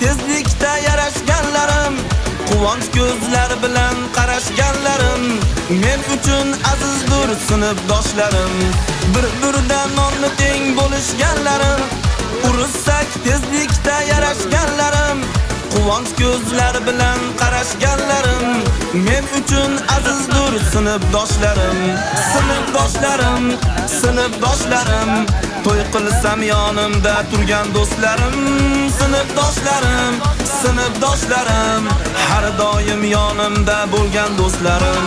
tezlikda yarashganlarim, quvonch ko'zlar bilan qarashganlarim men uchun azizdir sinfdoshlarim. Bir-biridan nonni teng bo'lishganlarim, urushsak tezlikda yarashganlarim, quvonch ko'zlar bilan qarashganlarim men uchun azizdir sinfdoshlarim. Sinfdoshlarim, sinfdoshlarim, to'y qilsam yonimda turgan do'stlarim. Sinfdoshlarim, sinfdoshlarim, har doim yonimda bo'lgan do'stlarim.